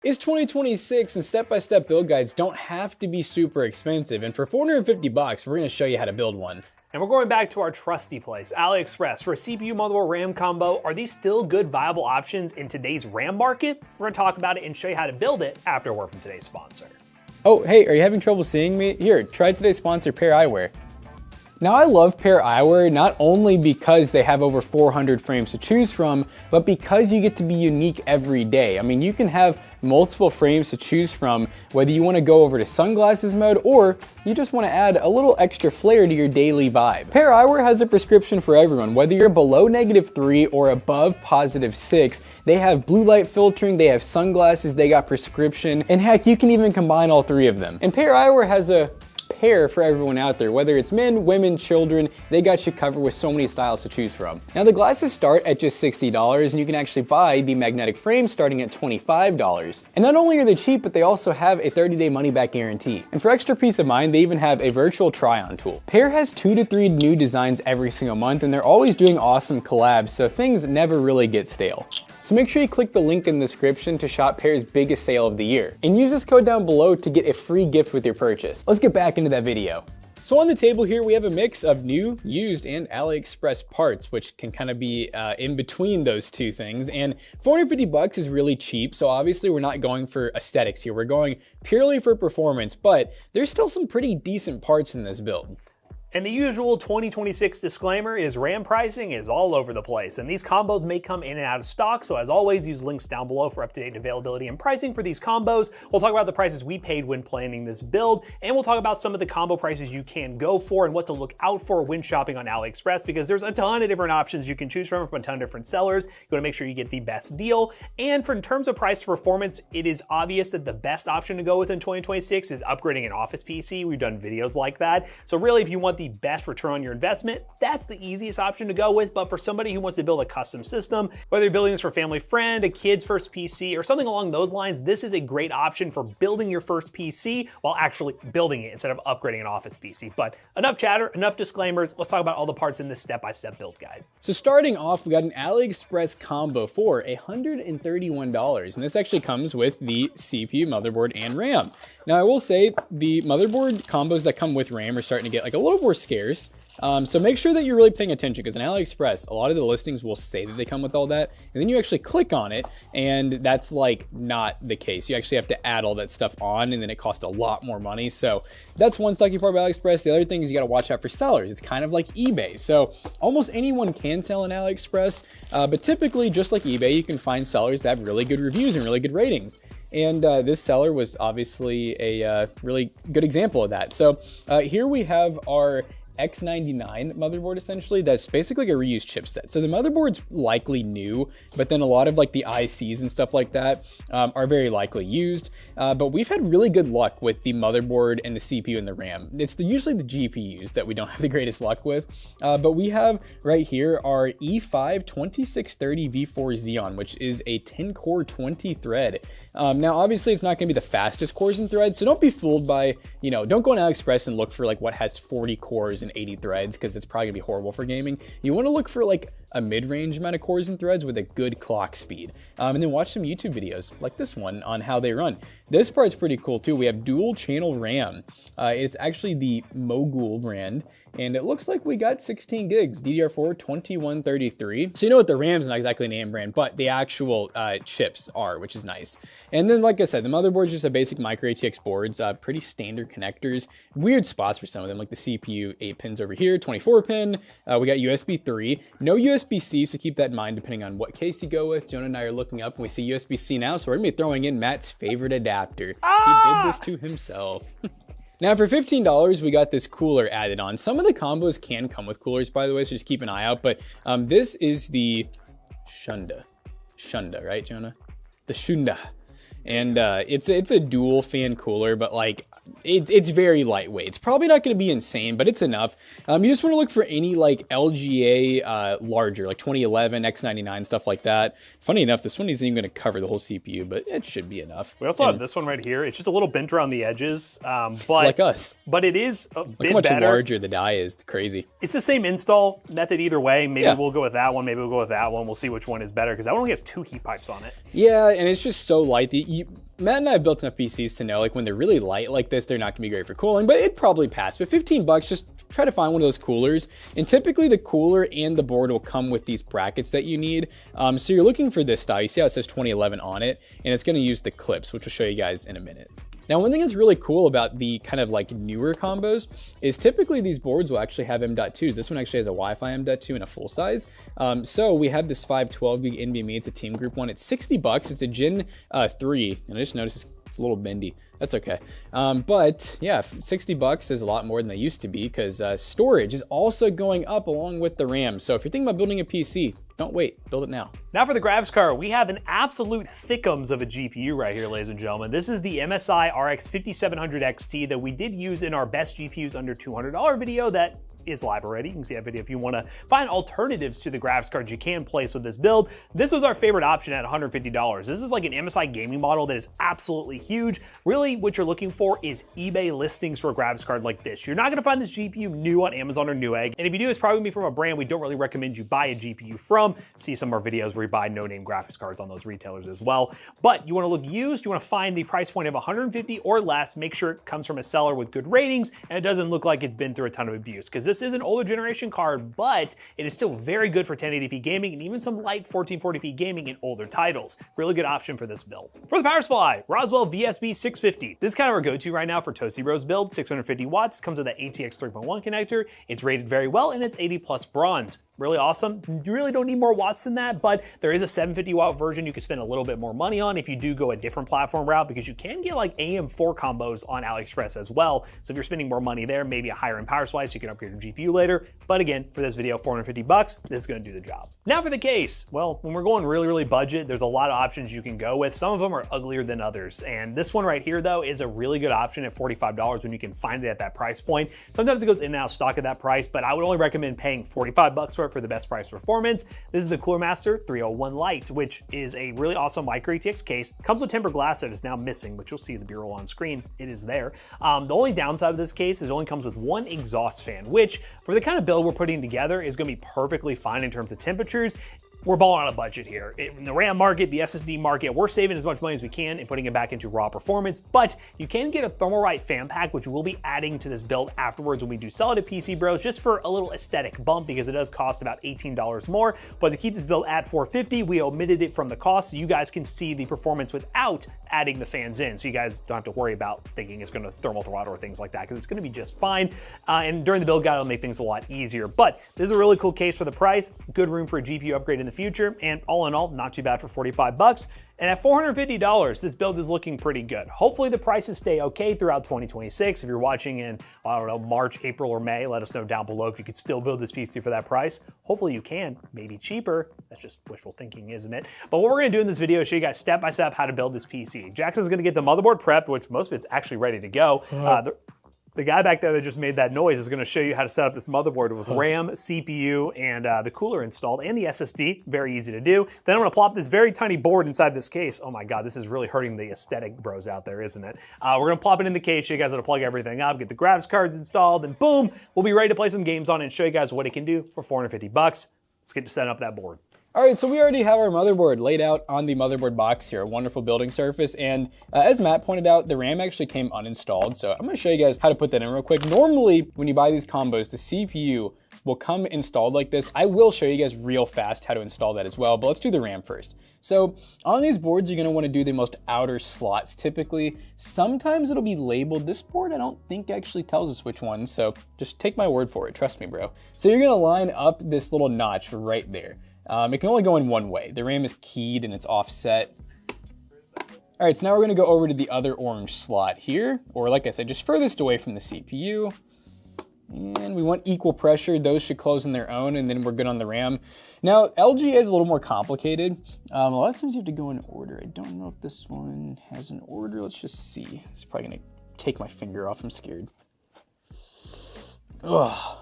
It's 2026 and step-by-step build guides don't have to be super expensive, and for 450 bucks, we're gonna show you how to build one. And we're going back to our trusty place, AliExpress, for a CPU motherboard RAM combo. Are these still good, viable options in today's RAM market? We're gonna talk about it and show you how to build it after a word from today's sponsor. Oh, hey, are you having trouble seeing me? Here, try today's sponsor, Pair Eyewear. Now, I love Pair Eyewear not only because they have over 400 frames to choose from, but because you get to be unique every day. I mean, you can have multiple frames to choose from, whether you want to go over to sunglasses mode or you just want to add a little extra flair to your daily vibe. Pair Eyewear has a prescription for everyone, whether you're below -3 or above +6. They have blue light filtering, they have sunglasses, they got prescription, and heck, you can even combine all three of them. And Pair Eyewear has a pair for everyone out there, whether it's men, women, children, they got you covered with so many styles to choose from. Now, the glasses start at just $60, and you can actually buy the magnetic frame starting at $25. And not only are they cheap, but they also have a 30-day money-back guarantee. And for extra peace of mind, they even have a virtual try-on tool. Pair has 2 to 3 new designs every single month, and they're always doing awesome collabs, so things never really get stale. So make sure you click the link in the description to shop Pair's biggest sale of the year. And use this code down below to get a free gift with your purchase. Let's get back into that video. So on the table here, we have a mix of new, used, and AliExpress parts, which can kind of be in between those two things. And 450 bucks is really cheap. So obviously we're not going for aesthetics here. We're going purely for performance, but there's still some pretty decent parts in this build. And the usual 2026 disclaimer is RAM pricing is all over the place, and these combos may come in and out of stock, so as always, use links down below for up-to-date availability and pricing for these combos. We'll talk about the prices we paid when planning this build, and we'll talk about some of the combo prices you can go for and what to look out for when shopping on AliExpress, because there's a ton of different options you can choose from a ton of different sellers. You wanna make sure you get the best deal, and in terms of price to performance, it is obvious that the best option to go with in 2026 is upgrading an office PC. We've done videos like that, so really if you want the best return on your investment, that's the easiest option to go with. But for somebody who wants to build a custom system, whether you're building this for a family friend, a kid's first PC, or something along those lines, this is a great option for building your first PC while actually building it instead of upgrading an office PC. But enough chatter, enough disclaimers. Let's talk about all the parts in this step-by-step build guide. So starting off, we got an AliExpress combo for $131, and this actually comes with the CPU, motherboard, and RAM. Now, I will say the motherboard combos that come with RAM are starting to get like a little more scarce. So make sure that you're really paying attention, because in AliExpress, a lot of the listings will say that they come with all that, and then you actually click on it, and that's like not the case. You actually have to add all that stuff on, and then it costs a lot more money. So that's one sucky part about AliExpress. The other thing is you got to watch out for sellers. It's kind of like eBay. So almost anyone can sell on AliExpress, but typically, just like eBay, you can find sellers that have really good reviews and really good ratings. And this seller was obviously a really good example of that. So here we have our X99 motherboard, essentially. That's basically like a reused chipset. So the motherboard's likely new, but then a lot of like the ICs and stuff like that are very likely used. But we've had really good luck with the motherboard and the CPU and the RAM. It's usually the GPUs that we don't have the greatest luck with. But we have right here our E5 2630 V4 Xeon, which is a 10-core 20-thread. Now, obviously, it's not going to be the fastest cores and threads, so don't be fooled by, don't go on AliExpress and look for like what has 40 cores and 80 threads, because it's probably gonna be horrible for gaming. You want to look for like a mid-range amount of cores and threads with a good clock speed, and then watch some YouTube videos like this one on how they run. This part's pretty cool too. We have dual channel RAM. It's actually the Mobo brand, and it looks like we got 16 gigs DDR4 2133. So you know what, the RAM's not exactly name brand, but the actual chips are, which is nice. And then, like I said, the motherboard's just a basic micro ATX boards, pretty standard connectors. Weird spots for some of them, like the CPU 8 pins over here, 24 pin. We got USB 3, no USB-C, so keep that in mind depending on what case you go with. Jonah and I are looking up and we see USB-C now, so we're gonna be throwing in Matt's favorite adapter. He did this to himself. Now for $15, we got this cooler added on. Some of the combos can come with coolers, by the way, so just keep an eye out. But this is the Shunda, right, Jonah? The Shunda. And it's a dual fan cooler, but like it's very lightweight. It's probably not going to be insane, but it's enough. You just want to look for any like LGA larger, like 2011, X99, stuff like that. Funny enough, this one isn't even going to cover the whole CPU, but it should be enough. We also have this one right here. It's just a little bent around the edges, but like us. But it is a bit Look how much better. larger the die is. It's crazy. It's the same install method either way. Maybe we'll go with that one. Maybe we'll go with that one. We'll see which one is better, because that one only has 2 heat pipes on it. Yeah, and it's just so light that Matt and I have built enough PCs to know, like, when they're really light like this, they're not gonna be great for cooling, but it'd probably pass. But 15 bucks, just try to find one of those coolers. And typically the cooler and the board will come with these brackets that you need. So you're looking for this style. You see how it says 2011 on it, and it's gonna use the clips, which will show you guys in a minute. Now, one thing that's really cool about the kind of like newer combos is typically these boards will actually have M.2s. This one actually has a Wi-Fi M.2 and a full size. So we have this 512 gig NVMe. It's a Teamgroup one. It's 60 bucks. It's a Gen 3, and I just noticed it's a little bendy. That's okay. But yeah, 60 bucks is a lot more than they used to be because storage is also going up along with the RAM. So if you're thinking about building a PC, don't wait, build it now. Now for the graphics card, we have an absolute thickums of a GPU right here, ladies and gentlemen. This is the MSI RX 5700 XT that we did use in our best GPUs under $200 video that is live already. You can see that video if you want to find alternatives to the graphics cards you can place with this build. This was our favorite option at $150. This is like an MSI gaming model that is absolutely huge. Really, what you're looking for is eBay listings for a graphics card like this. You're not going to find this GPU new on Amazon or Newegg, and if you do, it's probably going to be from a brand we don't really recommend you buy a GPU from. See some of our videos where we buy no-name graphics cards on those retailers as well. But you want to look used, you want to find the price point of $150 or less, make sure it comes from a seller with good ratings, and it doesn't look like it's been through a ton of abuse, because this is an older generation card, but it is still very good for 1080p gaming and even some light 1440p gaming in older titles. Really good option for this build. For the power supply, Rosewill VSB 650. This is kind of our go-to right now for Toasty Bros build, 650 watts, comes with an ATX 3.1 connector. It's rated very well and it's 80 plus bronze. Really awesome. You really don't need more watts than that, but there is a 750 watt version you can spend a little bit more money on if you do go a different platform route, because you can get like AM4 combos on AliExpress as well. So if you're spending more money there, maybe a higher end power supply so you can upgrade your GPU later. But again, for this video, 450 bucks, this is gonna do the job. Now for the case. Well, when we're going really budget, there's a lot of options you can go with. Some of them are uglier than others. And this one right here though is a really good option at $45 when you can find it at that price point. Sometimes it goes in and out of stock at that price, but I would only recommend paying 45 bucks for it for the best price performance. This is the Cooler Master 301 Lite, which is a really awesome micro ATX case. It comes with tempered glass that is now missing, but you'll see the B-roll on screen. It is there. The only downside of this case is it only comes with one exhaust fan, which for the kind of build we're putting together is gonna be perfectly fine in terms of temperatures. We're balling on a budget here. In the RAM market, the SSD market, we're saving as much money as we can and putting it back into raw performance, but you can get a Thermalright fan pack, which we'll be adding to this build afterwards when we do sell it at PC Bros, just for a little aesthetic bump, because it does cost about $18 more. But to keep this build at $450, we omitted it from the cost so you guys can see the performance without adding the fans in, so you guys don't have to worry about thinking it's gonna thermal throttle or things like that, because it's gonna be just fine. And during the build guide, it'll make things a lot easier. But this is a really cool case for the price, good room for a GPU upgrade in the future, and all in all, not too bad for 45 bucks. And at $450, this build is looking pretty good. Hopefully the prices stay okay throughout 2026. If you're watching in, I don't know, March, April, or May, let us know down below if you could still build this PC for that price. Hopefully you can, maybe cheaper. That's just wishful thinking, isn't it? But what we're gonna do in this video is show you guys step by step how to build this PC. Jackson's gonna get the motherboard prepped, which most of it's actually ready to go. The guy back there that just made that noise is going to show you how to set up this motherboard with RAM, CPU, and the cooler installed, and the SSD. Very easy to do. Then I'm going to plop this very tiny board inside this case. Oh my God, this is really hurting the aesthetic bros out there, isn't it? We're going to plop it in the case, show you guys how to plug everything up, get the graphics cards installed, and boom, we'll be ready to play some games on it and show you guys what it can do for 450 bucks. Let's get to setting up that board. All right, so we already have our motherboard laid out on the motherboard box here, a wonderful building surface. And as Matt pointed out, the RAM actually came uninstalled. So I'm gonna show you guys how to put that in real quick. Normally, when you buy these combos, the CPU will come installed like this. I will show you guys real fast how to install that as well, but let's do the RAM first. So on these boards, you're gonna wanna do the most outer slots typically. Sometimes it'll be labeled. This board, I don't think actually tells us which one, so just take my word for it, trust me, bro. So you're gonna line up this little notch right there. It can only go in one way. The RAM is keyed and it's offset. All right, so now we're gonna go over to the other orange slot here, or like I said, just furthest away from the CPU. And we want equal pressure. Those should close on their own, and then we're good on the RAM. Now, LGA is a little more complicated. A lot of times you have to go in order. I don't know if this one has an order. Let's just see. It's probably gonna take my finger off, I'm scared. Ugh,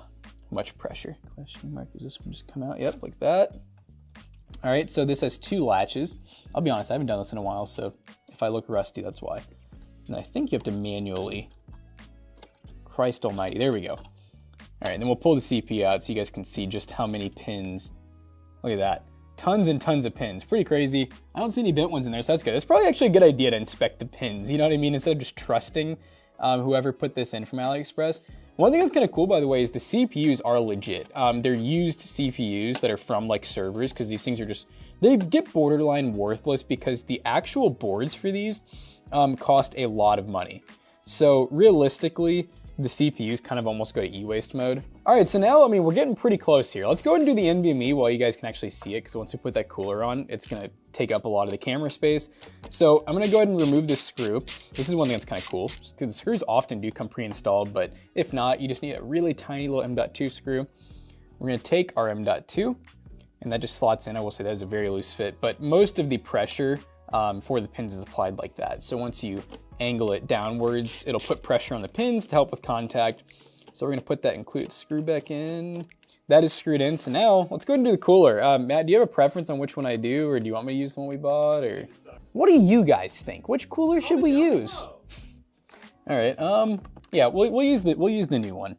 much pressure. Question mark, does this one just come out? Yep, like that. All right, so this has two latches. I'll be honest, I haven't done this in a while, so if I look rusty, that's why. And I think you have to manually, Christ almighty, there we go. All right, and then we'll pull the CPU out so you guys can see just how many pins. Look at that. tons and tons of pins. Pretty crazy. I don't see any bent ones in there, so that's good. It's probably actually a good idea to inspect the pins, you know what I mean? Instead of just trusting whoever put this in from AliExpress. One thing that's kind of cool, by the way, is the CPUs are legit. They're used CPUs that are from like servers, because these things are just, they get borderline worthless because the actual boards for these cost a lot of money. So realistically, the CPUs kind of almost go to e-waste mode. All right, so now, I mean, we're getting pretty close here. Let's go ahead and do the NVMe while you guys can actually see it, because once we put that cooler on, it's gonna take up a lot of the camera space. So I'm gonna go ahead and remove this screw. This is one thing that's kind of cool. The screws often do come pre-installed, but if not, you just need a really tiny little M.2 screw. We're gonna take our M.2, and that just slots in. I will say that is a very loose fit, but most of the pressure for the pins is applied like that. So once you angle it downwards, it'll put pressure on the pins to help with contact. So we're gonna put that included screw back in. That is screwed in. So now let's go ahead and do the cooler. Matt, do you have a preference on which one I do, or do you want me to use the one we bought, or what do you guys think? Which cooler should we use? All right. Yeah, we'll use the new one.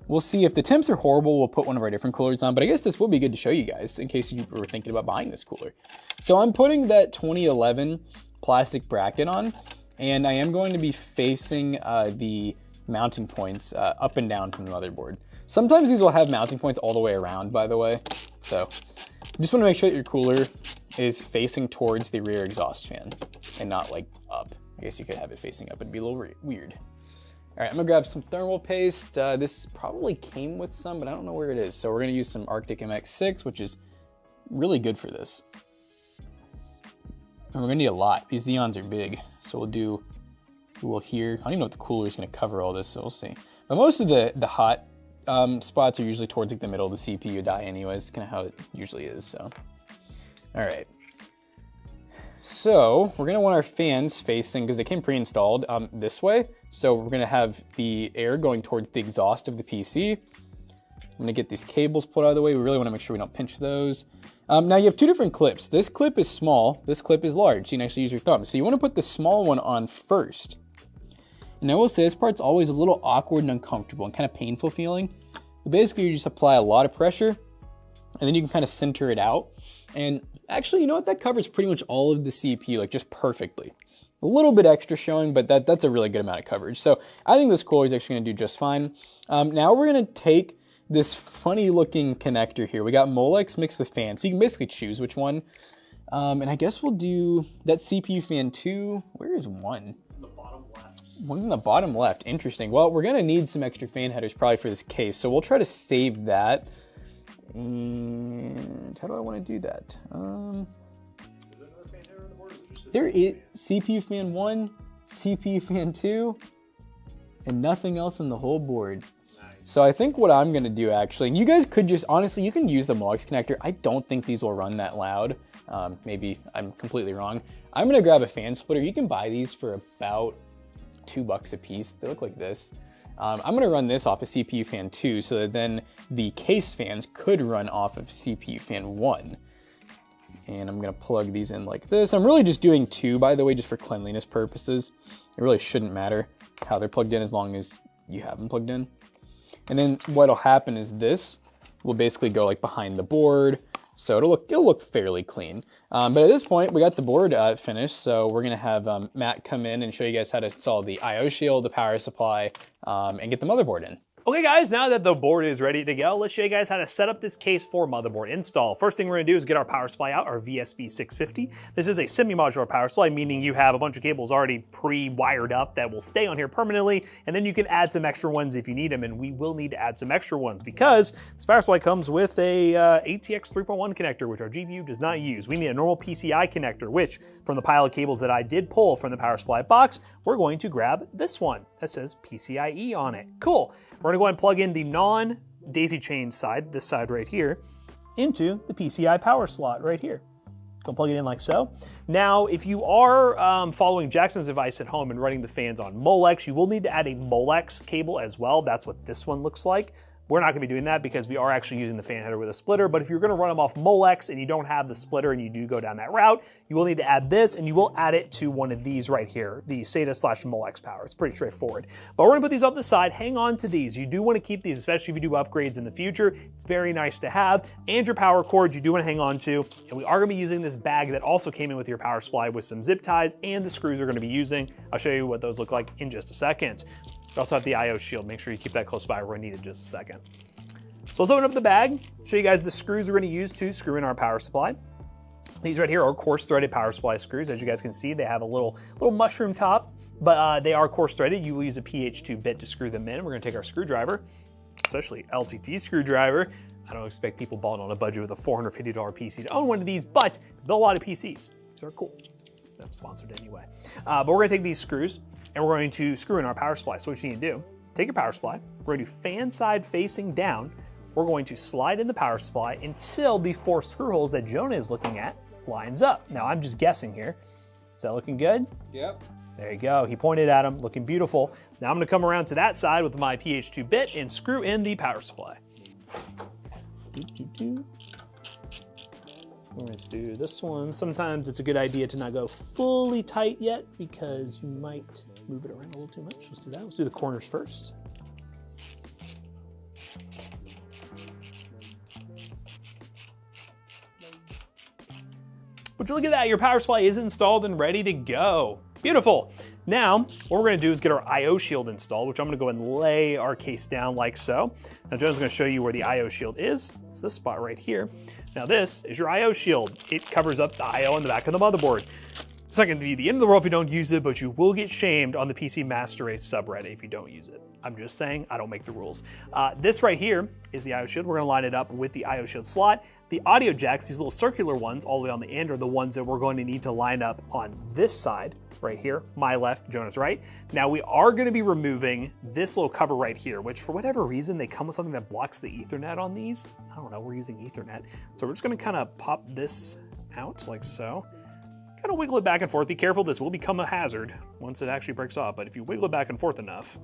We'll see if the temps are horrible. We'll put one of our different coolers on, but I guess this will be good to show you guys in case you were thinking about buying this cooler. So I'm putting that 2011 plastic bracket on, and I am going to be facing the mounting points up and down from the motherboard. Sometimes these will have mounting points all the way around, by the way. So you just want to make sure that your cooler is facing towards the rear exhaust fan and not like up. I guess you could have it facing up. It'd be a little weird. All right, I'm gonna grab some thermal paste. This probably came with some, but I don't know where it is. So we're gonna use some Arctic MX6, which is really good for this. And we're gonna need a lot. These Xeons are big. So we'll do a little here. I don't even know if the cooler is gonna cover all this, so we'll see. But most of the hot spots are usually towards like the middle of the CPU die anyways. It's kind of how it usually is, so. All right. So we're gonna want our fans facing, because they came pre-installed, this way. So we're gonna have the air going towards the exhaust of the PC. I'm gonna get these cables pulled out of the way. We really wanna make sure we don't pinch those. Now you have two different clips. This clip is small, this clip is large. So you can actually use your thumb. So you wanna put the small one on first. And I will say this part's always a little awkward and uncomfortable and kind of painful feeling. But basically you just apply a lot of pressure, and then you can kind of center it out. And actually, you know what? That covers pretty much all of the CPU, like just perfectly. A little bit extra showing, but that's a really good amount of coverage. So I think this cooler is actually gonna do just fine. Now we're gonna take this funny looking connector here. We got Molex mixed with fan. So you can basically choose which one. And I guess we'll do that CPU fan 2. Where is one? It's in the bottom left. One's in the bottom left. Interesting. Well, we're gonna need some extra fan headers probably for this case. So we'll try to save that. And how do I want to do that? There is CPU fan 1, CPU fan 2, and nothing else in the whole board. Nice. So I think what I'm gonna do actually, and you guys could just, honestly, you can use the Molex connector. I don't think these will run that loud. Maybe I'm completely wrong. I'm gonna grab a fan splitter. You can buy these for about $2 a piece. They look like this. I'm gonna run this off of CPU fan 2 so that then the case fans could run off of CPU fan 1. And I'm gonna plug these in like this. I'm really just doing 2, by the way, just for cleanliness purposes. It really shouldn't matter how they're plugged in as long as you have them plugged in. And then what'll happen is this will basically go like behind the board. So it'll look fairly clean. But at this point, we got the board finished. So we're gonna have Matt come in and show you guys how to install the I/O shield, the power supply, and get the motherboard in. Okay guys, now that the board is ready to go, let's show you guys how to set up this case for motherboard install. First thing we're gonna do is get our power supply out, our VSB 650. This is a semi-modular power supply, meaning you have a bunch of cables already pre-wired up that will stay on here permanently, and then you can add some extra ones if you need them, and we will need to add some extra ones because this power supply comes with a ATX 3.1 connector, which our GPU does not use. We need a normal PCI connector, which from the pile of cables that I did pull from the power supply box, we're going to grab this one that says PCIe on it. Cool. We're gonna go ahead and plug in the non-daisy chain side, this side right here, into the PCI power slot right here. Go plug it in like so. Now, if you are following Jackson's device at home and running the fans on Molex, you will need to add a Molex cable as well. That's what this one looks like. We're not gonna be doing that because we are actually using the fan header with a splitter, but if you're gonna run them off Molex and you don't have the splitter and you do go down that route, you will need to add this, and you will add it to one of these right here, the SATA/Molex power. It's pretty straightforward. But we're gonna put these off the side. Hang on to these. You do wanna keep these, especially if you do upgrades in the future. It's very nice to have. And your power cords you do wanna hang on to. And we are gonna be using this bag that also came in with your power supply with some zip ties, and the screws we're gonna be using. I'll show you what those look like in just a second. We also have the I/O shield. Make sure you keep that close by. We're gonna need it in just a second. So let's open up the bag, show you guys the screws we're gonna use to screw in our power supply. These right here are coarse threaded power supply screws. As you guys can see, they have a little mushroom top, but they are coarse threaded. You will use a PH2 bit to screw them in. We're gonna take our screwdriver, especially LTT screwdriver. I don't expect people balling on a budget with a $450 PC to own one of these, but build a lot of PCs. These are cool. Not sponsored anyway. But we're gonna take these screws and we're going to screw in our power supply. So what you need to do, take your power supply, we're gonna do fan side facing down. We're going to slide in the power supply until the 4 screw holes that Jonah is looking at lines up. Now I'm just guessing here. Is that looking good? Yep. There you go. He pointed at them, looking beautiful. Now I'm gonna come around to that side with my PH2 bit and screw in the power supply. We're going to do this one. Sometimes it's a good idea to not go fully tight yet because you might move it around a little too much. Let's do that. Let's do the corners first. Would you look at that? Your power supply is installed and ready to go. Beautiful. Now, what we're gonna do is get our I/O shield installed, which I'm gonna go and lay our case down like so. Now, John's gonna show you where the I/O shield is. It's this spot right here. Now, this is your I/O shield. It covers up the I/O on the back of the motherboard. It's not gonna be the end of the world if you don't use it, but you will get shamed on the PC Master Race subreddit if you don't use it. I'm just saying, I don't make the rules. This right here is the I/O shield. We're gonna line it up with the I/O shield slot. The audio jacks, these little circular ones all the way on the end, are the ones that we're going to need to line up on this side right here, my left, Jonah's right. Now we are gonna be removing this little cover right here, which for whatever reason, they come with something that blocks the Ethernet on these. I don't know, we're using Ethernet. So we're just gonna kind of pop this out like so. Kind of wiggle it back and forth. Be careful, this will become a hazard once it actually breaks off, but if you wiggle it back and forth enough,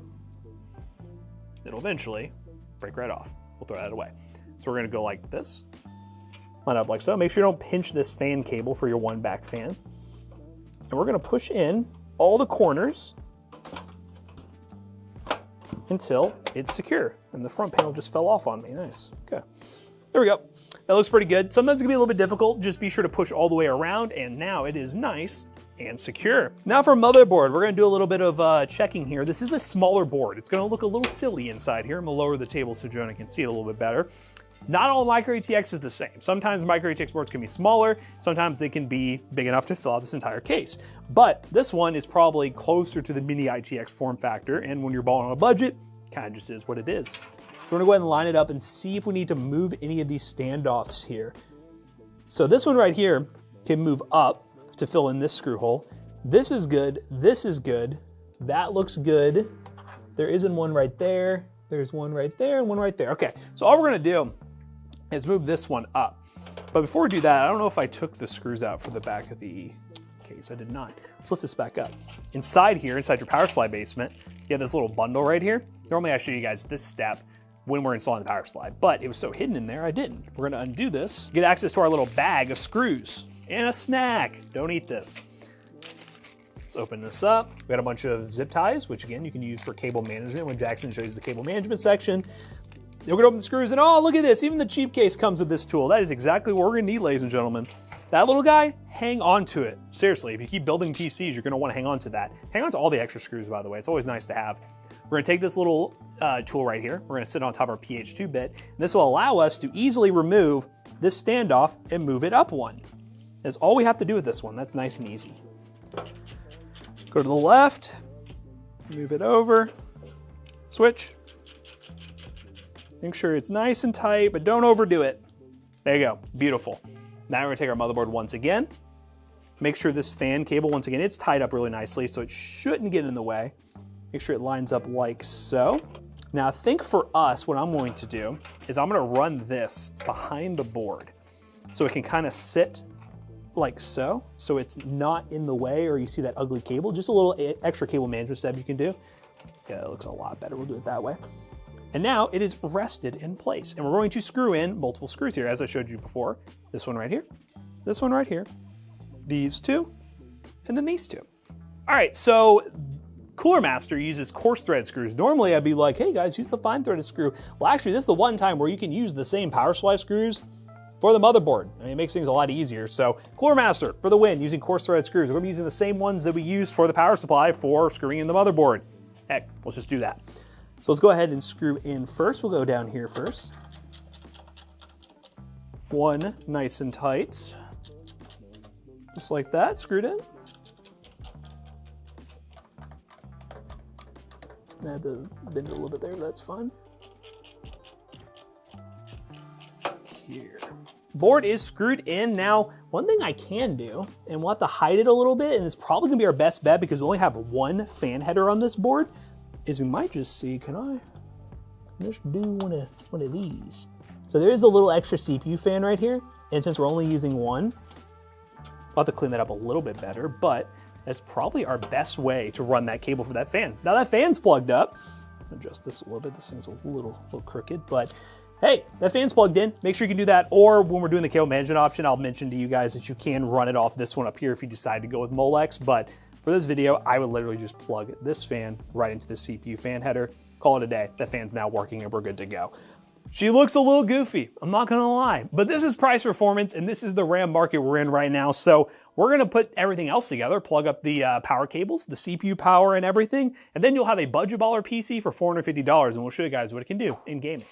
it'll eventually break right off. We'll throw that away. So we're gonna go like this, line up like so. Make sure you don't pinch this fan cable for your one back fan. And we're gonna push in all the corners until it's secure. And the front panel just fell off on me, nice, okay. There we go, that looks pretty good. Sometimes it can be a little bit difficult, just be sure to push all the way around, and now it is nice and secure. Now for motherboard, we're gonna do a little bit of checking here. This is a smaller board. It's gonna look a little silly inside here. I'm gonna lower the table so Jonah can see it a little bit better. Not all micro ATX is the same. Sometimes micro ATX boards can be smaller, sometimes they can be big enough to fill out this entire case. But this one is probably closer to the mini ITX form factor, and when you're balling on a budget, kind of just is what it is. So we're gonna go ahead and line it up and see if we need to move any of these standoffs here. So this one right here can move up to fill in this screw hole. This is good, that looks good. There isn't one right there. There's one right there and one right there. Okay, so all we're gonna do is move this one up. But before we do that, I don't know if I took the screws out for the back of the case. I did not. Let's lift this back up. Inside here, inside your power supply basement, you have this little bundle right here. Normally I show you guys this step when we're installing the power supply, but it was so hidden in there, I didn't. We're gonna undo this, get access to our little bag of screws and a snack. Don't eat this. Let's open this up. We got a bunch of zip ties, which again, you can use for cable management when Jackson shows the cable management section. Then we're gonna open the screws and oh, look at this. Even the cheap case comes with this tool. That is exactly what we're gonna need, ladies and gentlemen. That little guy, hang on to it. Seriously, if you keep building PCs, you're gonna wanna hang on to that. Hang on to all the extra screws, by the way. It's always nice to have. We're gonna take this little tool right here. We're gonna sit on top of our PH2 bit. And this will allow us to easily remove this standoff and move it up one. That's all we have to do with this one. That's nice and easy. Go to the left, move it over, switch. Make sure it's nice and tight, but don't overdo it. There you go, beautiful. Now we're gonna take our motherboard once again. Make sure this fan cable, once again, it's tied up really nicely, so it shouldn't get in the way. Make sure it lines up like so. Now I think for us, what I'm going to do is I'm gonna run this behind the board so it can kind of sit like so it's not in the way or you see that ugly cable. Just a little extra cable management step you can do. Yeah, it looks a lot better. We'll do it that way. And now it is rested in place. And we're going to screw in multiple screws here, as I showed you before. This one right here, this one right here, these two, and then these two. All right, so Cooler Master uses coarse thread screws. Normally I'd be like, hey guys, use the fine threaded screw. Well, actually this is the one time where you can use the same power supply screws for the motherboard. I mean, it makes things a lot easier. So Cooler Master for the win, using coarse thread screws. We're gonna be using the same ones that we used for the power supply for screwing in the motherboard. Heck, let's just do that. So let's go ahead and screw in first. We'll go down here first. One nice and tight. Just like that, screwed in. I had to bend it a little bit there, but that's fine. Here. Board is screwed in. Now, one thing I can do, and we'll have to hide it a little bit, and it's probably gonna be our best bet because we only have one fan header on this board, is we might just see, can I just do one of these? So there is a little extra CPU fan right here, and since we're only using one, I'll have to clean that up a little bit better, but that's probably our best way to run that cable for that fan. Now that fan's plugged up. Adjust this a little bit. This thing's a little crooked, but hey, that fan's plugged in. Make sure you can do that. Or when we're doing the cable management option, I'll mention to you guys that you can run it off this one up here if you decide to go with Molex. But for this video, I would literally just plug this fan right into the CPU fan header. Call it a day. That fan's now working and we're good to go. She looks a little goofy, I'm not gonna lie, but this is price performance and this is the RAM market we're in right now. So we're gonna put everything else together, plug up the power cables, the CPU power and everything, and then you'll have a budget baller PC for $450 and we'll show you guys what it can do in gaming.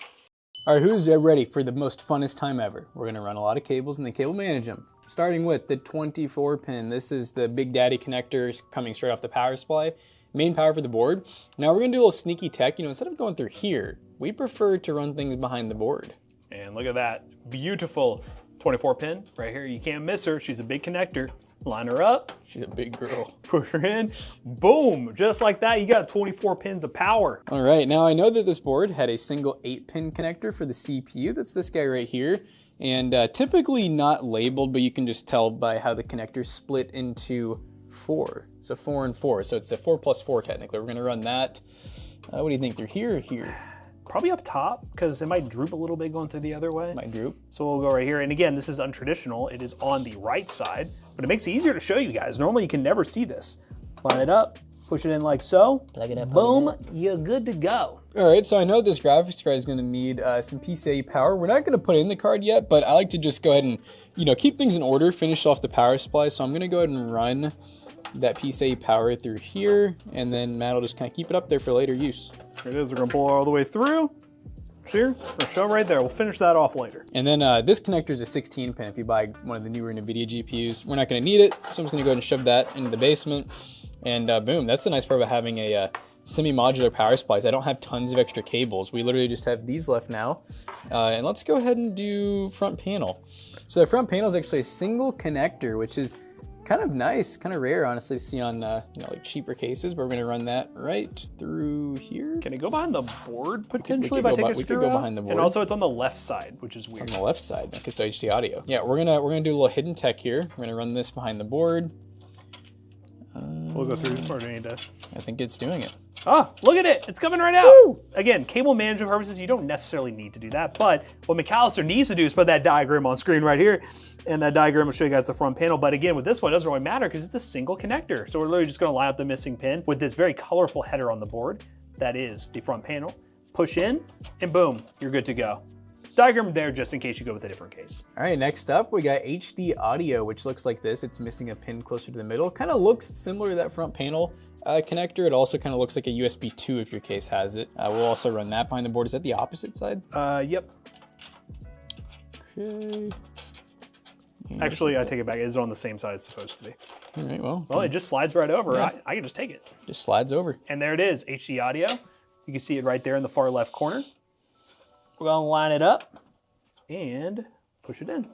All right, who's ready for the most funnest time ever? We're gonna run a lot of cables and then cable manage them. Starting with the 24 pin. This is the Big Daddy connector coming straight off the power supply. Main power for the board. Now we're gonna do a little sneaky tech. You know, instead of going through here, we prefer to run things behind the board. And look at that, beautiful 24 pin right here. You can't miss her, she's a big connector. Line her up. She's a big girl. Push her in, boom, just like that, you got 24 pins of power. All right, now I know that this board had a single 8-pin connector for the CPU. That's this guy right here. And typically not labeled, but you can just tell by how the connectors split into 4. So 4 and 4, so it's a 4 plus 4 technically. We're gonna run that. What do you think, through here or here? Probably up top, because it might droop a little bit going through the other way. Might droop. So we'll go right here, and again, this is untraditional. It is on the right side, but it makes it easier to show you guys. Normally you can never see this. Line it up, push it in like so. Plug it up. Boom, you're good to go. All right, so I know this graphics card is gonna need some PCIe power. We're not gonna put in the card yet, but I like to just go ahead and, you know, keep things in order, finish off the power supply. So I'm gonna go ahead and run that PCIe power through here, and then Matt will just kind of keep it up there for later use. Here it is, we're gonna pull it all the way through. Here, we'll show right there. We'll finish that off later. And then this connector is a 16 pin if you buy one of the newer NVIDIA GPUs. We're not gonna need it, so I'm just gonna go ahead and shove that into the basement. And boom, that's the nice part about having a semi-modular power supply. I don't have tons of extra cables. We literally just have these left now. And let's go ahead and do front panel. So the front panel is actually a single connector, which is kind of nice, kind of rare, honestly, to see on you know, like cheaper cases. But we're gonna run that right through here. Can it go behind the board potentially if I take a screw out? We could go behind the board. And also it's on the left side, which is weird. On the left side, because it's HD audio. Yeah, we're gonna do a little hidden tech here. We're gonna run this behind the board. We'll go through, or do we need to? I think it's doing it. Ah, look at it, it's coming right out. Woo! Again, cable management purposes, you don't necessarily need to do that, but what McAllister needs to do is put that diagram on screen right here, and that diagram will show you guys the front panel. But again, with this one, it doesn't really matter because it's a single connector. So we're literally just gonna line up the missing pin with this very colorful header on the board. That is the front panel. Push in, and boom, you're good to go. Diagram there just in case you go with a different case. All right, next up, we got HD audio, which looks like this. It's missing a pin closer to the middle. Kind of looks similar to that front panel connector. It also kind of looks like a USB 2 if your case has it. We'll also run that behind the board. Is that the opposite side? Yep. Okay. Actually, I take it back. It is on the same side it's supposed to be. All right, well. Well, it just slides right over. Yeah. I can just take it. Just slides over. And there it is, HD audio. You can see it right there in the far left corner. We're gonna line it up and push it in.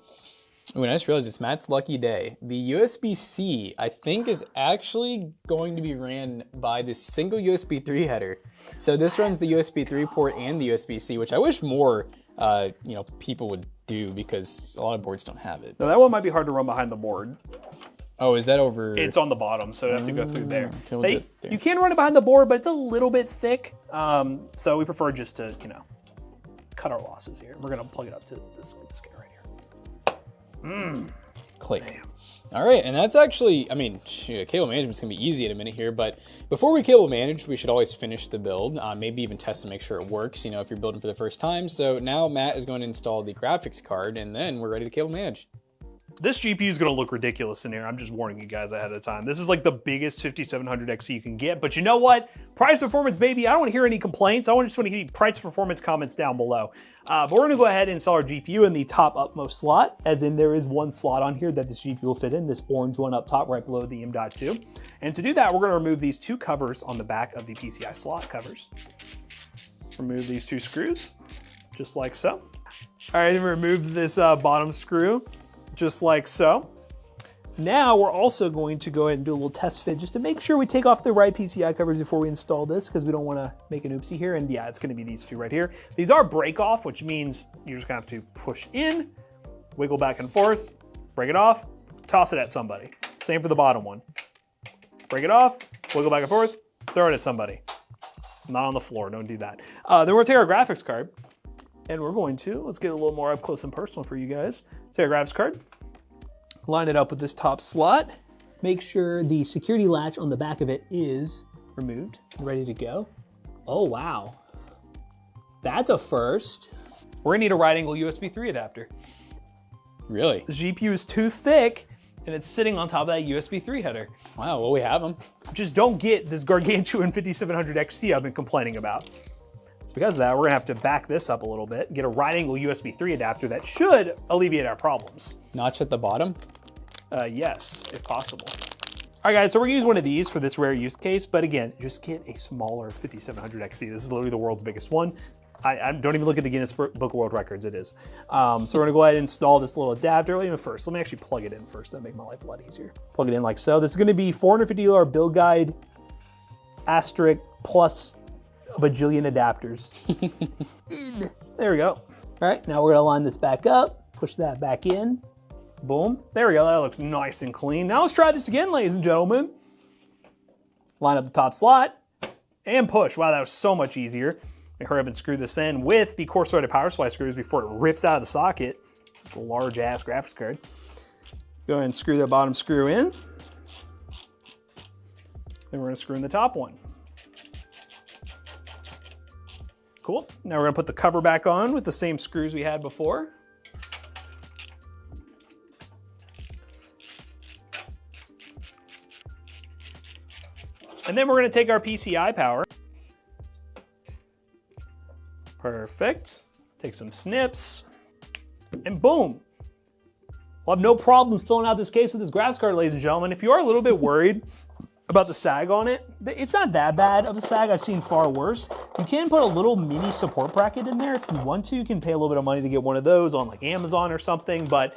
When I just realized it's Matt's lucky day. The USB-C, I think, is actually going to be ran by this single USB 3 header. So this runs the USB 3 port and the USB-C, which I wish more you know, people would do because a lot of boards don't have it. Now that one might be hard to run behind the board. Oh, is that over? It's on the bottom, so you have to go through there. Okay, we'll get there. You can run it behind the board, but it's a little bit thick. So we prefer just to, you know, cut our losses here. We're gonna plug it up to this guy right here. Click. Damn. All right, and that's actually, I mean, shoot, cable management's gonna be easy in a minute here, but before we cable manage, we should always finish the build, maybe even test to make sure it works, you know, if you're building for the first time. So now Matt is going to install the graphics card, and then we're ready to cable manage. This GPU is going to look ridiculous in here. I'm just warning you guys ahead of time. This is like the biggest 5700 XE you can get, but you know what? Price performance, baby. I don't want to hear any complaints. I just want to hear price performance comments down below. But we're going to go ahead and install our GPU in the top upmost slot, as in there is one slot on here that this GPU will fit in, this orange one up top right below the M.2. And to do that, we're going to remove these two covers on the back of the PCI slot covers. Remove these two screws, just like so. All right, remove this bottom screw, just like so. Now we're also going to go ahead and do a little test fit just to make sure we take off the right PCI covers before we install this, because we don't want to make an oopsie here. And yeah, it's going to be these two right here. These are break off, which means you're just going to have to push in, wiggle back and forth, break it off, toss it at somebody. Same for the bottom one. Break it off, wiggle back and forth, throw it at somebody. Not on the floor, don't do that. Then we're going to take our graphics card, and we're going to, let's get a little more up close and personal for you guys. Take our graphics card, line it up with this top slot, make sure the security latch on the back of it is removed, ready to go. Oh, wow. That's a first. We're gonna need a right angle USB 3 adapter. Really? The GPU is too thick, and it's sitting on top of that USB 3 header. Wow, well, we have them. Just don't get this gargantuan 5700 XT I've been complaining about. So because of that, we're gonna have to back this up a little bit, get a right angle USB 3 adapter that should alleviate our problems. Notch at the bottom? Yes, if possible. All right, guys, so we're gonna use one of these for this rare use case, but again, just get a smaller 5700 XT. This is literally the world's biggest one. I don't even look at the Guinness Book of World Records, it is. So we're gonna go ahead and install this little adapter. Let me actually plug it in first. That'll make my life a lot easier. Plug it in like so. This is gonna be $450 build guide, asterisk, plus a bajillion adapters. There we go. All right, now we're gonna line this back up, push that back in. Boom, there we go, that looks nice and clean. Now let's try this again, ladies and gentlemen. Line up the top slot and push. Wow, that was so much easier. Let me hurry up and screw this in with the coarse threaded power supply screws before it rips out of the socket. It's a large ass graphics card. Go ahead and screw that bottom screw in. Then we're gonna screw in the top one. Cool, now we're gonna put the cover back on with the same screws we had before. And then we're gonna take our PCI power. Perfect. Take some snips, and boom. We'll have no problems filling out this case with this graphics card, ladies and gentlemen. If you are a little bit worried about the sag on it, it's not that bad of a sag. I've seen far worse. You can put a little mini support bracket in there if you want to. You can pay a little bit of money to get one of those on like Amazon or something, but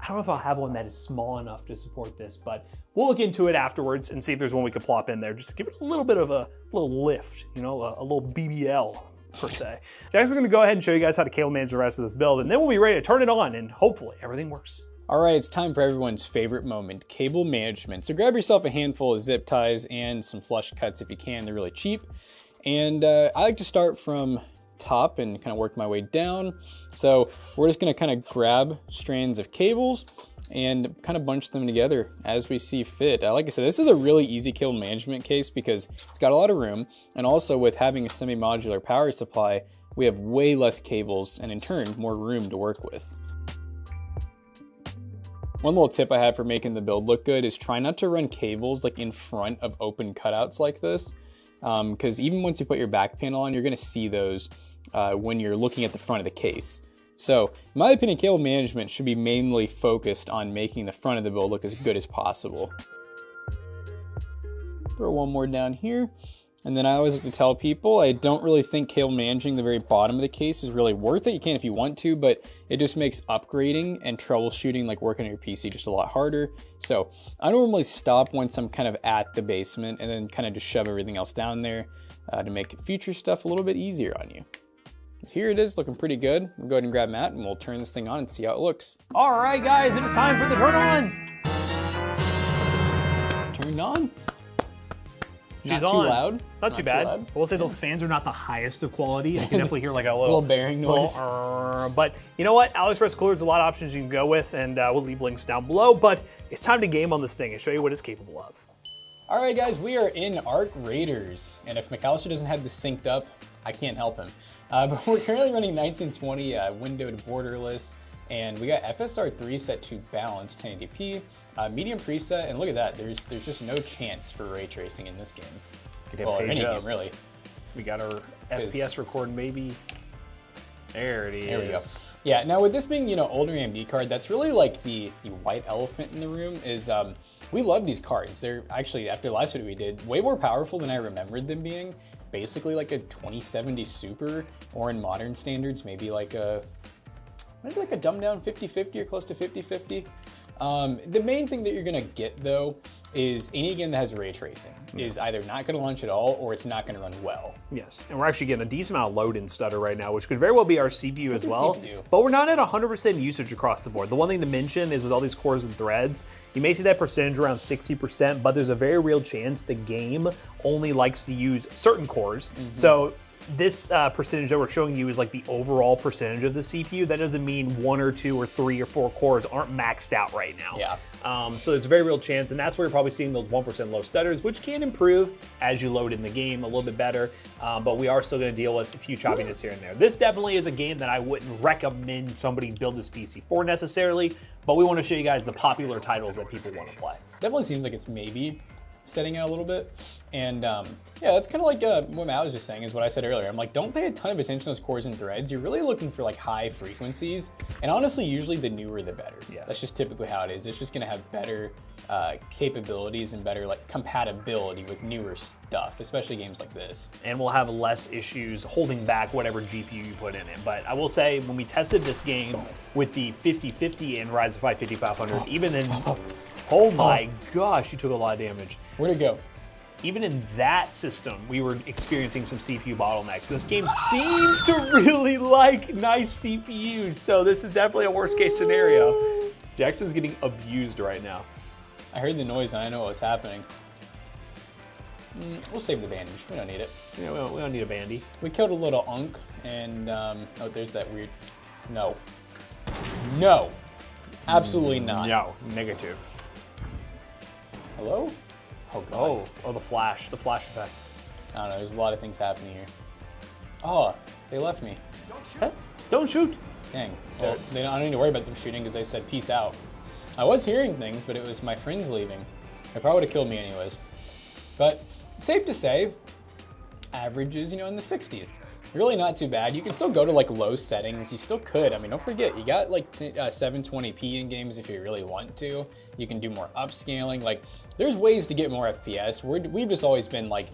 I don't know if I'll have one that is small enough to support this, but we'll look into it afterwards and see if there's one we could plop in there. Just to give it a little bit of a little lift, you know, a little BBL per se. Jack's gonna go ahead and show you guys how to cable manage the rest of this build, and then we'll be ready to turn it on and hopefully everything works. All right, it's time for everyone's favorite moment, cable management. So grab yourself a handful of zip ties and some flush cuts if you can, they're really cheap. And I like to start from top and kind of work my way down. So we're just gonna kind of grab strands of cables and kind of bunch them together as we see fit. Like I said, this is a really easy cable management case because it's got a lot of room, and also with having a semi-modular power supply, we have way less cables and in turn, more room to work with. One little tip I have for making the build look good is try not to run cables like in front of open cutouts like this, because even once you put your back panel on, you're gonna see those when you're looking at the front of the case. So, in my opinion, cable management should be mainly focused on making the front of the build look as good as possible. Throw one more down here. And then I always like to tell people, I don't really think cable managing the very bottom of the case is really worth it. You can if you want to, but it just makes upgrading and troubleshooting, like working on your PC, just a lot harder. So I normally stop once I'm kind of at the basement and then kind of just shove everything else down there to make future stuff a little bit easier on you. Here it is, looking pretty good. We'll go ahead and grab Matt and we'll turn this thing on and see how it looks. All right, guys, it is time for the turn on. machine on? She's not on. Too loud. Not too bad. I will say those fans are not the highest of quality. You can definitely hear like a little bearing noise. But you know what? AliExpress coolers, a lot of options you can go with, and we'll leave links down below. But it's time to game on this thing and show you what it's capable of. All right, guys, we are in Arc Raiders, and if McAllister doesn't have this synced up, I can't help him. But we're currently running 1920 windowed borderless, and we got FSR3 set to balanced 1080p, medium preset, and look at that. There's just no chance for ray tracing in this game. Well, in any game, really. We got our FPS record, maybe. There it is. There we go. Yeah, now with this being, you know, older AMD card, that's really like the white elephant in the room is we love these cards. They're actually, after the last video we did, way more powerful than I remembered them being. Basically like a 2070 Super, or in modern standards, maybe like a dumbed down 5050 or close to 5050. The main thing that you're gonna get though is any game that has ray tracing is either not gonna launch at all or it's not gonna run well. Yes, and we're actually getting a decent amount of load in stutter right now, which could very well be our CPU as well. But we're not at 100% usage across the board. The one thing to mention is with all these cores and threads, you may see that percentage around 60%, but there's a very real chance the game only likes to use certain cores. So this percentage that we're showing you is like the overall percentage of the CPU. That doesn't mean 1 or 2 or 3 or 4 cores aren't maxed out right now. Yeah. So there's a very real chance, and that's where you're probably seeing those 1% low stutters, which can improve as you load in the game a little bit better. But we are still going to deal with a few choppiness here and there. This definitely is a game that I wouldn't recommend somebody build this PC for necessarily, but we want to show you guys the popular titles that people want to play. Definitely seems like it's maybe setting out a little bit. And yeah, that's kind of like what Matt was just saying is what I said earlier. I'm like, don't pay a ton of attention to those cores and threads. You're really looking for like high frequencies. And honestly, usually the newer the better. Yes. That's just typically how it is. It's just gonna have better capabilities and better like compatibility with newer stuff, especially games like this. And we'll have less issues holding back whatever GPU you put in it. But I will say, when we tested this game with the 5050 and Ryzen 5 5500, even in, oh my gosh, you took a lot of damage. Where'd it go? Even in that system, we were experiencing some CPU bottlenecks. This game seems to really like nice CPUs, so this is definitely a worst case scenario. Jackson's getting abused right now. I heard the noise and I know what was happening. We'll save the bandage, we don't need it. Yeah, we don't need a bandy. We killed a little unk and, oh, there's that weird, no. No, absolutely not. No, negative. Hello? Oh, God. Oh, the flash effect. I don't know, there's a lot of things happening here. Oh, they left me. Huh? Don't shoot. Dang. Well, I don't need to worry about them shooting because they said peace out. I was hearing things, but it was my friends leaving. They probably would have killed me anyways. But safe to say, average is, in the 60s. Really not too bad. You can still go to like low settings. You still could. I mean, don't forget, you got like 720p in games if you really want to. You can do more upscaling. Like, there's ways to get more FPS. We've just always been like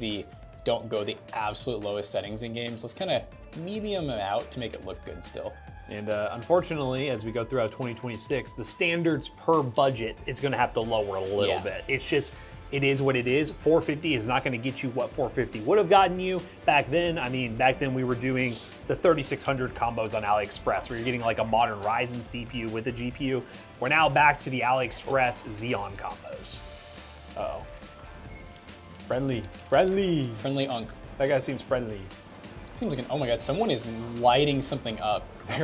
don't go the absolute lowest settings in games. Let's kind of medium them out to make it look good still. And unfortunately, as we go throughout 2026, the standards per budget is going to have to lower a little bit. It's just, it is what it is. 450 is not going to get you what 450 would have gotten you back then. I mean, back then we were doing the 3600 combos on AliExpress, where you're getting like a modern Ryzen CPU with a GPU. We're now back to the AliExpress Xeon combos. Uh-oh. Friendly. Friendly unk. That guy seems friendly. Seems like oh my God, someone is lighting something up. They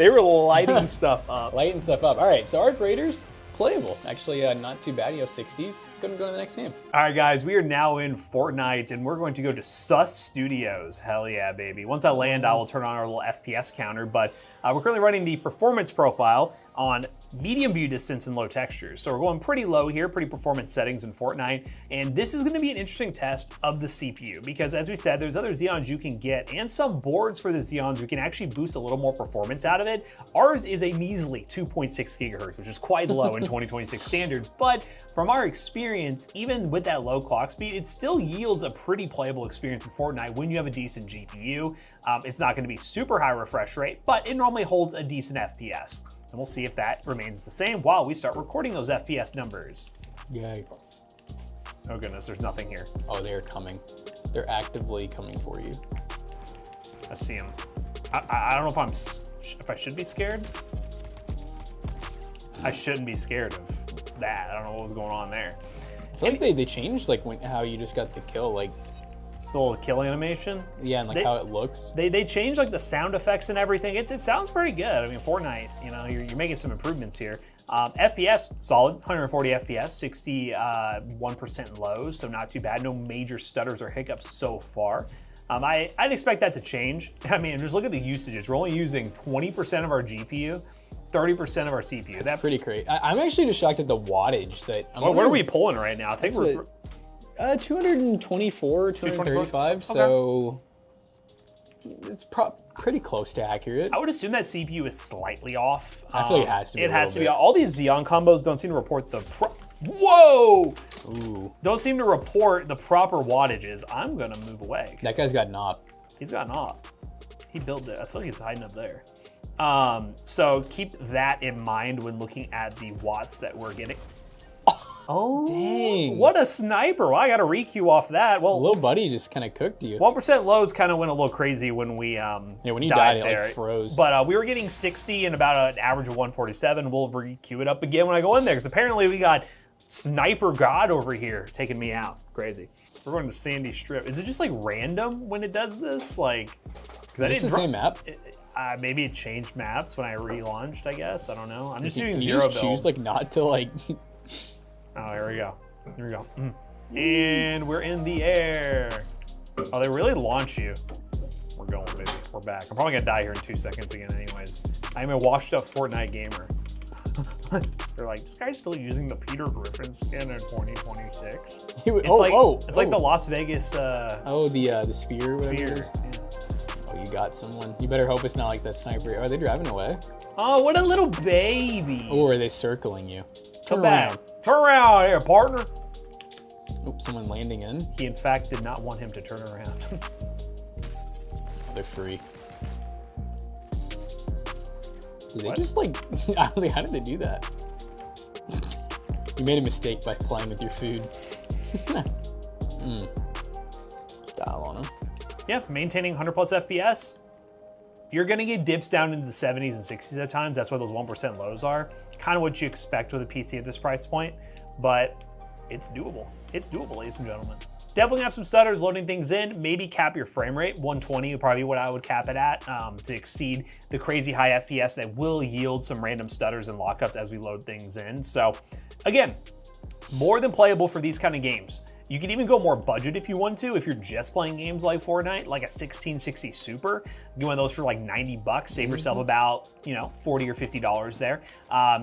were lighting stuff up. Lighting stuff up. All right, so Arc Raiders, playable. Actually, not too bad. 60s. Let's go to the next game. All right, guys, we are now in Fortnite, and we're going to go to Sus Studios. Hell yeah, baby. Once I land, I will turn on our little FPS counter, but we're currently running the performance profile on medium view distance and low textures. So we're going pretty low here, pretty performance settings in Fortnite. And this is gonna be an interesting test of the CPU because as we said, there's other Xeons you can get and some boards for the Xeons we can actually boost a little more performance out of it. Ours is a measly 2.6 gigahertz, which is quite low in 2026 standards. But from our experience, even with that low clock speed, it still yields a pretty playable experience in Fortnite when you have a decent GPU. It's not gonna be super high refresh rate, but it normally holds a decent FPS. And we'll see if that remains the same while we start recording those FPS numbers. Yay. Oh goodness, there's nothing here. Oh, they're coming. They're actively coming for you. I see them. I don't know if I should be scared. I shouldn't be scared of that. I don't know what was going on there. feel like they changed like how you just got the kill, like the little kill animation. Yeah, and like how it looks. They changed like the sound effects and everything. It sounds pretty good. I mean, Fortnite, you know, you're making some improvements here. FPS, solid, 140 FPS, 61% lows, so not too bad. No major stutters or hiccups so far. I'd expect that to change. I mean, just look at the usages. We're only using 20% of our GPU, 30% of our CPU. That's pretty great. I'm actually just shocked at the wattage that. What are we pulling right now? I think we're 224, 235. Okay. So it's pretty close to accurate. I would assume that CPU is slightly off. I feel like it has to be. It has to be. All these Xeon combos don't seem to report the Whoa! Ooh. Don't seem to report the proper wattages. I'm gonna move away. That guy's got an op. He's got an op. He built it. I feel like he's hiding up there. So keep that in mind when looking at the watts that we're getting. Oh, dang. What a sniper. Well, I got a requeue off that. Well, little buddy just kind of cooked you. 1% lows kind of went a little crazy when we when you died it like froze. But we were getting 60 and about an average of 147. We'll requeue it up again when I go in there because apparently we got Sniper God over here taking me out. Crazy. We're going to Sandy Strip. Is it just like random when it does this? Like, is this the same map? Maybe it changed maps when I relaunched, I guess. I don't know. I'm just doing Can zero you just build. choose like not to like... Oh, here we go. Here we go. And we're in the air. Oh, they really launch you. We're going, baby. We're back. I'm probably gonna die here in 2 seconds again anyways. I'm a washed up Fortnite gamer. They're like, this guy's still using the Peter Griffin skin in 2026. It's like the Las Vegas... the sphere, whatever it is. Yeah. Oh, you got someone. You better hope it's not like that sniper. Are they driving away? Oh, what a little baby. Oh, are they circling you? Come back. Turn around here, partner. Oops, someone landing in. He, in fact, did not want him to turn around. They're free. Did they just like... I was like, how did they do that? You made a mistake by playing with your food. Style on him. Yeah, maintaining 100 plus FPS. You're gonna get dips down into the 70s and 60s at times. That's where those 1% lows are. Kind of what you expect with a PC at this price point, but it's doable. It's doable, ladies and gentlemen. Definitely have some stutters loading things in. Maybe cap your frame rate. 120 would probably be what I would cap it at to exceed the crazy high FPS that will yield some random stutters and lockups as we load things in. So again, more than playable for these kind of games. You can even go more budget if you want to. If you're just playing games like Fortnite, like a 1660 Super, get one of those for like 90 bucks, save yourself about, $40 or $50 there.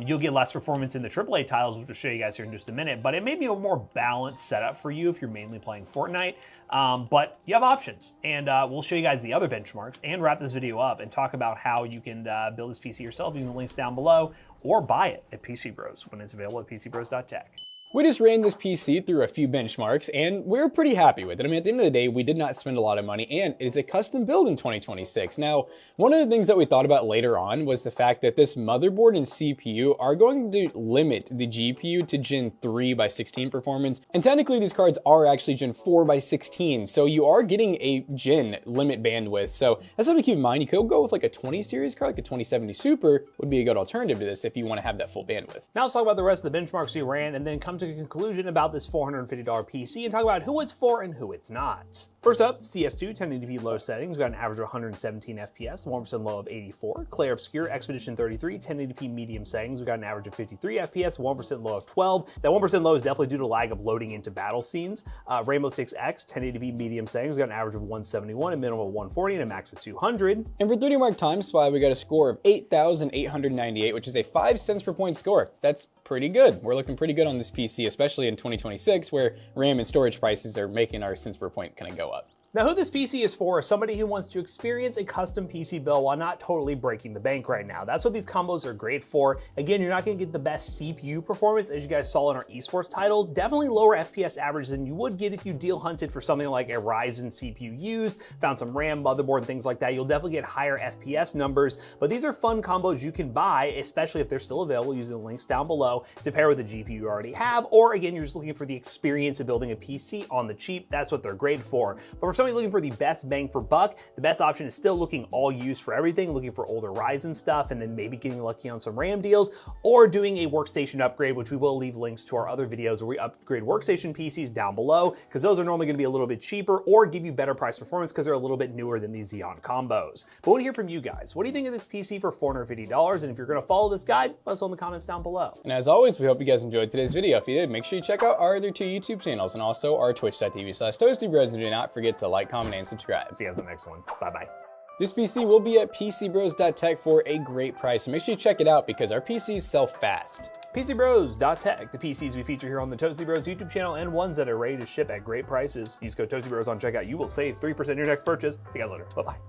You'll get less performance in the AAA titles, which I'll show you guys here in just a minute, but it may be a more balanced setup for you if you're mainly playing Fortnite. But you have options, and we'll show you guys the other benchmarks and wrap this video up and talk about how you can build this PC yourself using the links down below or buy it at PC Bros when it's available at PCBros.tech. We just ran this PC through a few benchmarks and we're pretty happy with it. I mean, at the end of the day, we did not spend a lot of money and it is a custom build in 2026. Now, one of the things that we thought about later on was the fact that this motherboard and CPU are going to limit the GPU to Gen 3 by 16 performance. And technically these cards are actually Gen 4 by 16. So you are getting a Gen limit bandwidth. So that's something to keep in mind. You could go with like a 20 series card, like a 2070 Super would be a good alternative to this if you want to have that full bandwidth. Now let's talk about the rest of the benchmarks we ran and then come to a conclusion about this $450 PC and talk about who it's for and who it's not. First up, CS2 1080p low settings. We got an average of 117 FPS, 1% low of 84. Clair Obscure Expedition 33 1080p medium settings. We got an average of 53 FPS, 1% low of 12. That 1% low is definitely due to lag of loading into battle scenes. Rainbow Six X 1080p medium settings. We got an average of 171, a minimum of 140, and a max of 200. And for 30 mark time spy, we got a score of 8,898, which is a 5 cents per point score. That's pretty good. We're looking pretty good on this PC, especially in 2026, where RAM and storage prices are making our cents per point kind of go up. Now, who this PC is for is somebody who wants to experience a custom PC build while not totally breaking the bank right now. That's what these combos are great for. Again, you're not going to get the best CPU performance, as you guys saw in our esports titles. Definitely lower FPS average than you would get if you deal hunted for something like a Ryzen CPU used, found some RAM, motherboard, and things like that. You'll definitely get higher FPS numbers, but these are fun combos you can buy, especially if they're still available using the links down below to pair with the GPU you already have, or again, you're just looking for the experience of building a PC on the cheap. That's what they're great for. But for some somebody looking for the best bang for buck, the best option is still looking all used for everything, looking for older Ryzen stuff, and then maybe getting lucky on some RAM deals, or doing a workstation upgrade, which we will leave links to our other videos where we upgrade workstation PCs down below, because those are normally going to be a little bit cheaper or give you better price performance because they're a little bit newer than these Xeon combos. But I want to hear from you guys. What do you think of this PC for $450? And if you're going to follow this guide, let us know in the comments down below. And as always, we hope you guys enjoyed today's video. If you did, make sure you check out our other 2 YouTube channels and also our twitch.tv/toastybros, and do not forget to like, comment, and subscribe. See you guys in the next one. Bye-bye. This PC will be at PCBros.tech for a great price, so make sure you check it out because our PCs sell fast. PCBros.tech, the PCs we feature here on the Toasty Bros YouTube channel and ones that are ready to ship at great prices. Use code ToastyBros on checkout. You will save 3% on your next purchase. See you guys later. Bye-bye.